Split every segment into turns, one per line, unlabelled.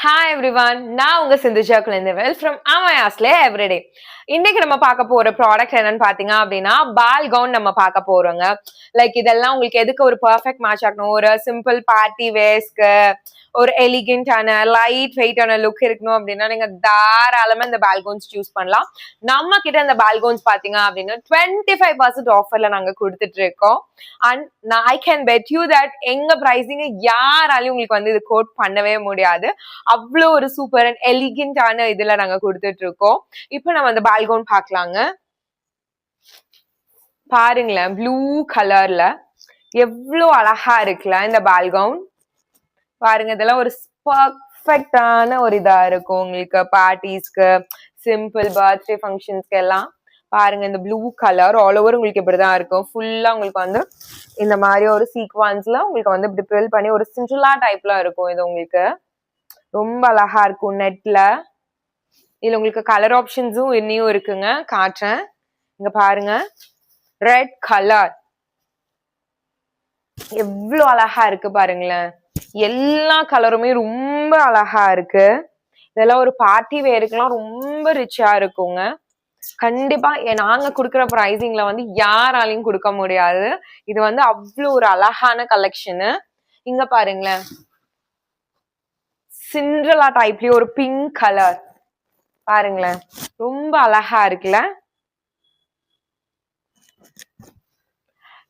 Hi everyone, நான் உங்க Sindhuja Kulandaivel from அமாயாஸ்லே everyday. இன்னைக்கு நம்ம பார்க்க போற ப்ராடக்ட் என்னன்னு பாத்தீங்க அப்படின்னா பால் கவுன் நம்ம பார்க்க போறோங்க. லைக் இதெல்லாம் உங்களுக்கு எதுக்கு ஒரு பர்ஃபெக்ட் மேட்ச் ஆகணும், ஒரு சிம்பிள் பார்ட்டி வேஸ்க்கு ஒரு எலிகென்டான லைட் வெயிட்டான லுக் இருக்கணும் அப்படின்னா நீங்க தாராளமா இந்த பால்கோன்ஸ் சூஸ் பண்ணலாம். நம்ம கிட்ட இந்த பால்கோன்ஸ் பாத்தீங்க அப்படின்னா 25% ஆஃபர்ல நாங்க கொடுத்துட்டு இருக்கோம். And I can bet you that எங்க பிரைசிங் யாராலையும் உங்களுக்கு வந்து இது கோட் பண்ணவே முடியாது. அவ்வளோ ஒரு சூப்பர் அண்ட் எலிகென்டான இதுல நாங்க கொடுத்துட்டு இருக்கோம். இப்போ நம்ம அந்த பால்கோன் பார்க்கலாங்க. பாருங்களேன், ப்ளூ கலர்ல எவ்வளோ அழகா இருக்குல்ல இந்த பால்கவுன். பாருங்க, இதெல்லாம் ஒரு பர்ஃபெக்டான ஒரு இதா இருக்கும் உங்களுக்கு பார்ட்டிஸ்க்கு, சிம்பிள் பர்த்டே ஃபங்க்ஷன்ஸ்க்கு எல்லாம். பாருங்க, இந்த ப்ளூ கலர் ஆல் ஓவர் உங்களுக்கு இப்படிதான் இருக்கும். ஃபுல்லா உங்களுக்கு வந்து இந்த மாதிரி ஒரு சீக்வன்ஸ்ல உங்களுக்கு வந்து இப்படி ப்ரில் பண்ணி ஒரு சிண்ட்ரலா டைப்ல இருக்கும். இது உங்களுக்கு ரொம்ப அழகா இருக்கும் நெட்ல. இதுல உங்களுக்கு கலர் ஆப்ஷன்ஸும் இன்னும் இருக்குங்க, காட்டுறேன். இங்க பாருங்க, ரெட் கலர் எவ்வளவு அழகா இருக்கு பாருங்களேன். எல்லா கலருமே ரொம்ப அழகா இருக்கு. இதெல்லாம் ஒரு பார்ட்டி வேருக்குலாம் ரொம்ப ரிச்சா இருக்குங்க. கண்டிப்பா நாங்க குடுக்குற பிரைசிங்ல வந்து யாராலையும் கொடுக்க முடியாது. இது வந்து அவ்வளவு ஒரு அழகான கலெக்ஷனு. இங்க பாருங்களேன், சிண்ட்ரலா டைப்லயே ஒரு பிங்க் கலர் பாருங்களேன், ரொம்ப அழகா இருக்குல்ல.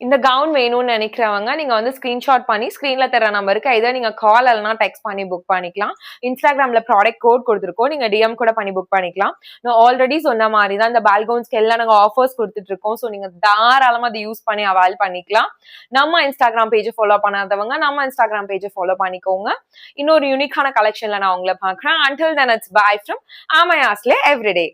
இந்த கவுன் வேணும்னு நினைக்கிறவங்க நீங்க வந்து ஸ்கிரீன்ஷாட் பண்ணி ஸ்கிரீன்ல தர நம்பருக்கு இதை நீங்க கால் இல்லைனா டெக்ஸ்ட் பண்ணி புக் பண்ணிக்கலாம். இன்ஸ்டாகிராம்ல ப்ராடக்ட் கோட் கொடுத்துருக்கோம், நீங்க டிஎம் கூட பண்ணி புக் பண்ணிக்கலாம். நான் ஆல்ரெடி சொன்ன மாதிரி தான் இந்த பால்கவுன்ஸ்க்கு எல்லாம் நாங்க ஆஃபர்ஸ் கொடுத்துட்டு இருக்கோம். ஸோ நீங்க தாராளமா அதை யூஸ் பண்ணி அவால் பண்ணிக்கலாம். நம்ம இன்ஸ்டாகிராம் பேஜை ஃபாலோ பண்ணாதவங்க நம்ம இன்ஸ்டாகிராம் பேஜை ஃபாலோ பண்ணிக்கோங்க. இன்னொரு யூனிக்கான கலெக்ஷன்ல நான் உங்களை பாக்குறேன். Until then, it's bye from Amayasle Everyday.